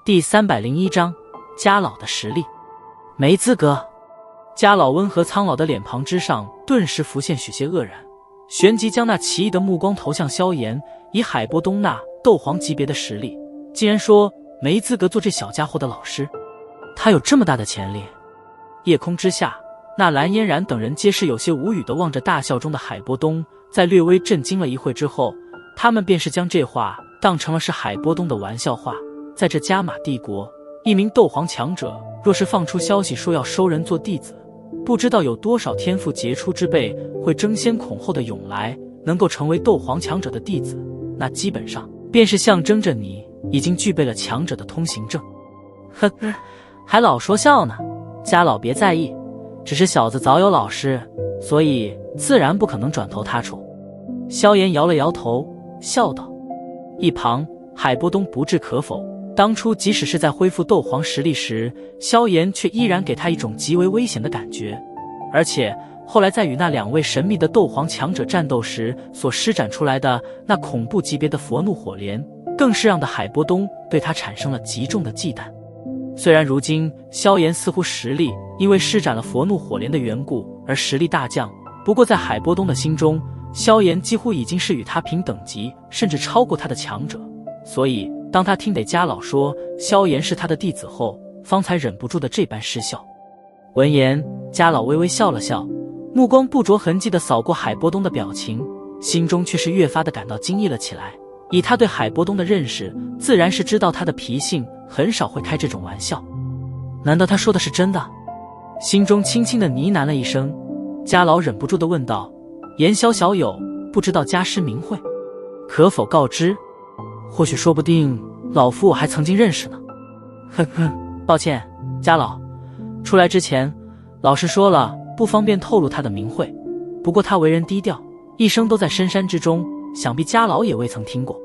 第301章，家老的实力。没资格。家老温和苍老的脸庞之上顿时浮现许些愕然，旋即将那奇异的目光投向萧炎。以海波东那斗皇级别的实力，竟然说没资格做这小家伙的老师，他有这么大的潜力？夜空之下，那蓝嫣然等人皆是有些无语地望着大笑中的海波东。在略微震惊了一会之后，他们便是将这话当成了是海波东的玩笑话。在这加玛帝国，一名斗皇强者若是放出消息说要收人做弟子，不知道有多少天赋杰出之辈会争先恐后的涌来，能够成为斗皇强者的弟子，那基本上便是象征着你已经具备了强者的通行证。呵，还老说笑呢，家老别在意，只是小子早有老师，所以自然不可能转投他处。萧炎摇了摇头，笑道。一旁海波东不置可否，当初即使是在恢复斗皇实力时，萧炎却依然给他一种极为危险的感觉，而且后来在与那两位神秘的斗皇强者战斗时所施展出来的那恐怖级别的佛怒火莲，更是让的海波东对他产生了极重的忌惮。虽然如今萧炎似乎实力因为施展了佛怒火莲的缘故而实力大降，不过在海波东的心中，萧炎几乎已经是与他平等级甚至超过他的强者，所以当他听得家老说萧炎是他的弟子后，方才忍不住的这般失笑。闻言，家老微微笑了笑，目光不着痕迹地扫过海波东的表情，心中却是越发的感到惊异了起来。以他对海波东的认识，自然是知道他的脾性很少会开这种玩笑。难道他说的是真的？心中轻轻的呢喃了一声，家老忍不住地问道：言萧小友，不知道家师名讳，可否告知？或许说不定老夫我还曾经认识呢。呵呵，抱歉，家老，出来之前老师说了不方便透露他的名讳，不过他为人低调，一生都在深山之中，想必家老也未曾听过。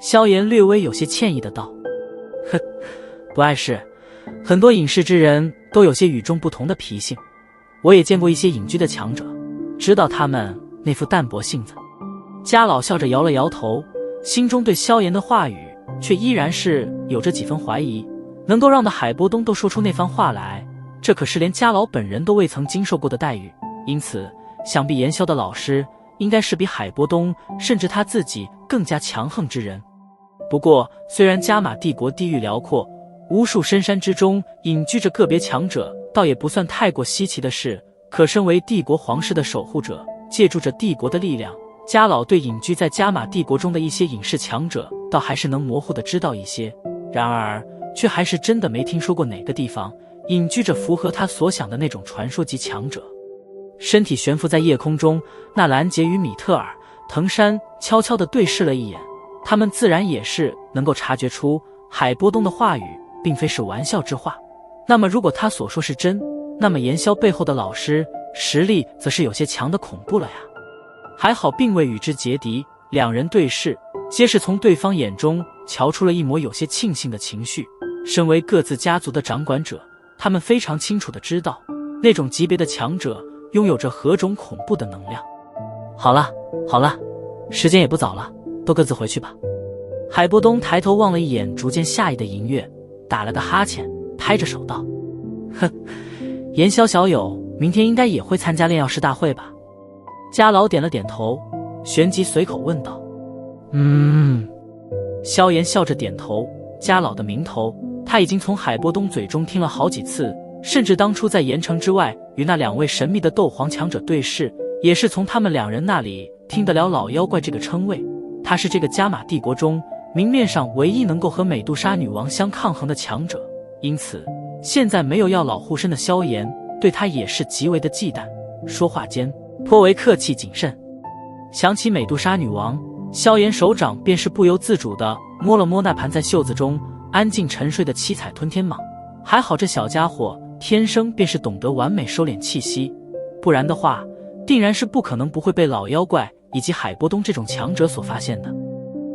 萧炎略微有些歉意的道。呵，不碍事，很多隐士之人都有些与众不同的脾性，我也见过一些隐居的强者，知道他们那副淡泊性子。家老笑着摇了摇头，心中对萧炎的话语却依然是有着几分怀疑。能够让的海波东都说出那番话来，这可是连家老本人都未曾经受过的待遇，因此想必言萧的老师应该是比海波东甚至他自己更加强横之人。不过虽然加玛帝国地域辽阔，无数深山之中隐居着个别强者，倒也不算太过稀奇的事，可身为帝国皇室的守护者，借助着帝国的力量，家老对隐居在加玛帝国中的一些隐士强者倒还是能模糊的知道一些，然而却还是真的没听说过哪个地方隐居着符合他所想的那种传说级强者。身体悬浮在夜空中，纳兰杰与米特尔、藤山悄悄地对视了一眼，他们自然也是能够察觉出海波东的话语并非是玩笑之话。那么如果他所说是真，那么言萧背后的老师实力则是有些强的恐怖了呀。还好并未与之结敌，两人对视，皆是从对方眼中瞧出了一抹有些庆幸的情绪。身为各自家族的掌管者，他们非常清楚地知道那种级别的强者拥有着何种恐怖的能量。好了好了，时间也不早了，都各自回去吧。海波东抬头望了一眼逐渐下移的银月，打了个哈欠，拍着手道：哼，言萧小友明天应该也会参加炼药师大会吧？家老点了点头，旋即随口问道：萧炎笑着点头。家老的名头他已经从海波东嘴中听了好几次，甚至当初在盐城之外与那两位神秘的斗皇强者对视，也是从他们两人那里听得了老妖怪这个称谓。他是这个加玛帝国中明面上唯一能够和美杜莎女王相抗衡的强者，因此现在没有要老护身的萧炎对他也是极为的忌惮，说话间颇为客气谨慎。想起美杜莎女王，萧炎手掌便是不由自主地摸了摸那盘在袖子中安静沉睡的七彩吞天蟒。还好这小家伙天生便是懂得完美收敛气息，不然的话定然是不可能不会被老妖怪以及海波东这种强者所发现的。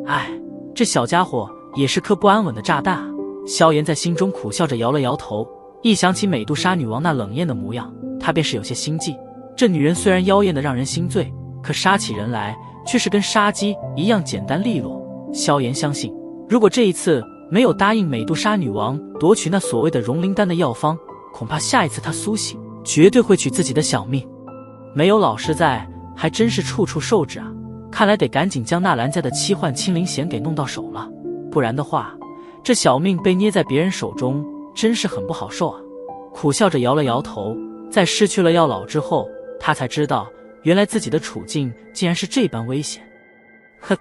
哎，这小家伙也是颗不安稳的炸弹啊。萧炎在心中苦笑着摇了摇头，一想起美杜莎女王那冷艳的模样，他便是有些心悸。这女人虽然妖艳的让人心醉，可杀起人来却是跟杀鸡一样简单利落。萧炎相信，如果这一次没有答应美杜莎女王夺取那所谓的融灵丹的药方，恐怕下一次他苏醒，绝对会取自己的小命。没有老师在，还真是处处受制啊！看来得赶紧将纳兰家的七幻清灵弦给弄到手了，不然的话，这小命被捏在别人手中，真是很不好受啊！苦笑着摇了摇头，在失去了药老之后，他才知道，原来自己的处境竟然是这般危险。哼，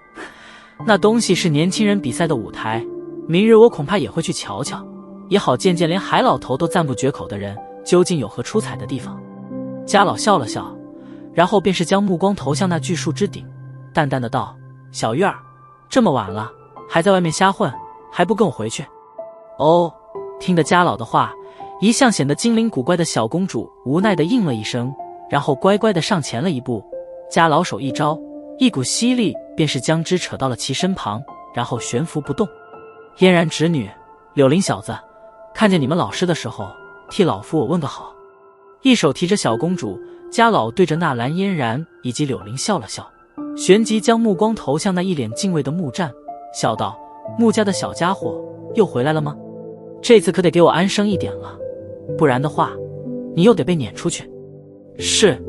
那东西是年轻人比赛的舞台，明日我恐怕也会去瞧瞧，也好见见连海老头都赞不绝口的人究竟有何出彩的地方。家老笑了笑，然后便是将目光投向那巨树之顶，淡淡的道：小玉儿，这么晚了，还在外面瞎混，还不跟我回去？哦，听得家老的话，一向显得精灵古怪的小公主无奈的应了一声，然后乖乖的上前了一步。家老手一招，一股吸力便是将之扯到了其身旁，然后悬浮不动。嫣然侄女，柳林小子，看见你们老师的时候，替老夫我问个好。一手提着小公主，家老对着纳兰嫣然以及柳林笑了笑，旋即将目光投向那一脸敬畏的木战，笑道：穆家的小家伙又回来了吗？这次可得给我安生一点了，不然的话，你又得被撵出去。是。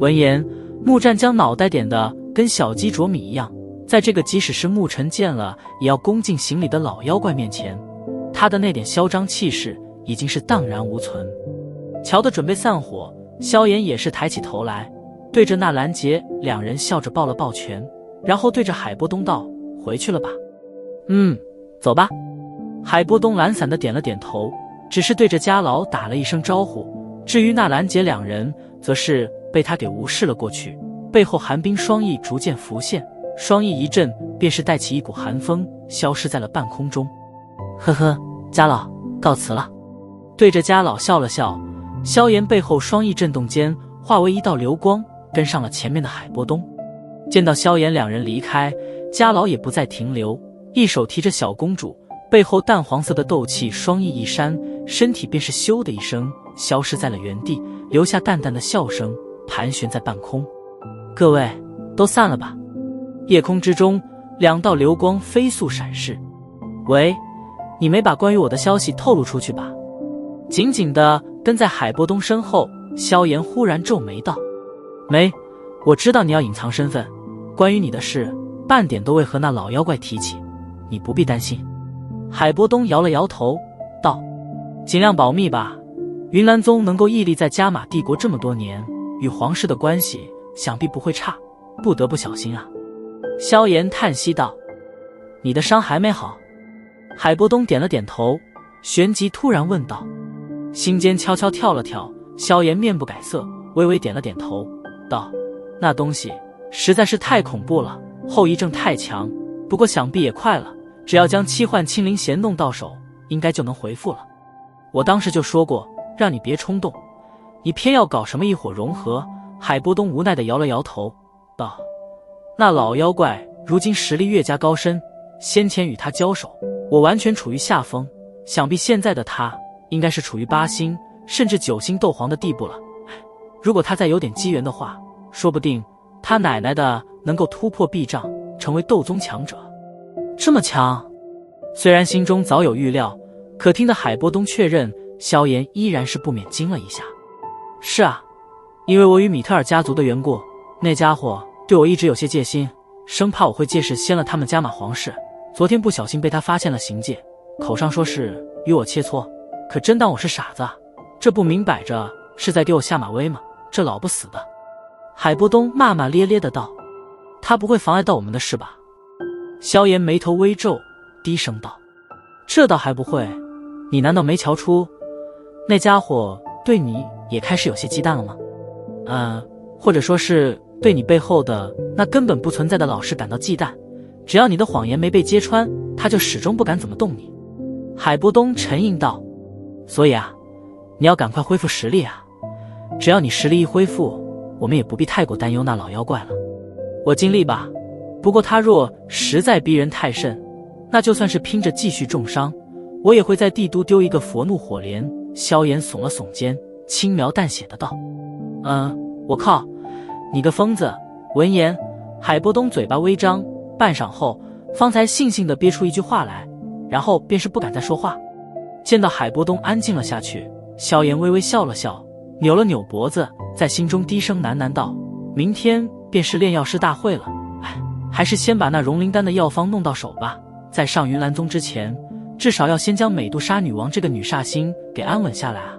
闻言，木战将脑袋点得跟小鸡啄米一样，在这个即使是牧尘见了也要恭敬行礼的老妖怪面前，他的那点嚣张气势已经是荡然无存。瞧得准备散伙，萧炎也是抬起头来，对着纳兰杰两人笑着抱了抱拳，然后对着海波东道：回去了吧？走吧。海波东懒散的点了点头，只是对着家老打了一声招呼。至于纳兰杰两人，则是被他给无视了过去，背后寒冰双翼逐渐浮现，双翼一震，便是带起一股寒风，消失在了半空中。呵呵，家老告辞了。对着家老笑了笑，萧炎背后双翼震动间化为一道流光，跟上了前面的海波东。见到萧炎两人离开，家老也不再停留，一手提着小公主，背后淡黄色的斗气双翼一扇，身体便是咻的一声消失在了原地，留下淡淡的笑声盘旋在半空。各位都散了吧。夜空之中，两道流光飞速闪逝。喂，你没把关于我的消息透露出去吧？紧紧地跟在海波东身后，萧炎忽然皱眉道：没，我知道你要隐藏身份，关于你的事半点都未和那老妖怪提起，你不必担心。海波东摇了摇头道：尽量保密吧，云岚宗能够屹立在加玛帝国这么多年，与皇室的关系想必不会差，不得不小心啊。萧炎叹息道：你的伤还没好？海波东点了点头，旋即突然问道。心间悄悄跳了跳，萧炎面不改色，微微点了点头道：那东西实在是太恐怖了，后遗症太强，不过想必也快了，只要将七幻清灵弦弄到手，应该就能回复了。我当时就说过让你别冲动，你偏要搞什么异火融合。海波东无奈地摇了摇头道：那老妖怪如今实力越加高深，先前与他交手，我完全处于下风，想必现在的他应该是处于8星甚至9星斗皇的地步了。如果他再有点机缘的话，说不定他奶奶的能够突破壁障，成为斗宗强者。这么强？虽然心中早有预料，可听得海波东确认，萧炎依然是不免惊了一下。是啊，因为我与米特尔家族的缘故，那家伙对我一直有些戒心，生怕我会借势掀了他们加玛皇室。昨天不小心被他发现了行迹，口上说是与我切磋，可真当我是傻子啊？这不明摆着是在给我下马威吗？这老不死的！海波东骂骂咧咧的道：他不会妨碍到我们的事吧？萧炎眉头微皱，低声道：这倒还不会，你难道没瞧出那家伙对你也开始有些忌惮了吗？或者说是对你背后的那根本不存在的老师感到忌惮，只要你的谎言没被揭穿，他就始终不敢怎么动你。海波东沉吟道：所以啊，你要赶快恢复实力啊，只要你实力一恢复，我们也不必太过担忧那老妖怪了。我尽力吧，不过他若实在逼人太甚，那就算是拼着继续重伤，我也会在帝都丢一个佛怒火莲。萧炎耸了耸肩，轻描淡写的道：我靠，你个疯子！闻言，海波东嘴巴微张，半晌后方才悻悻地憋出一句话来：然后便是不敢再说话。见到海波东安静了下去，萧炎微微笑了笑，扭了扭脖子，在心中低声喃喃道：明天便是炼药师大会了，还是先把那融灵丹的药方弄到手吧，在上云岚宗之前，至少要先将美杜莎女王这个女煞星给安稳下来啊。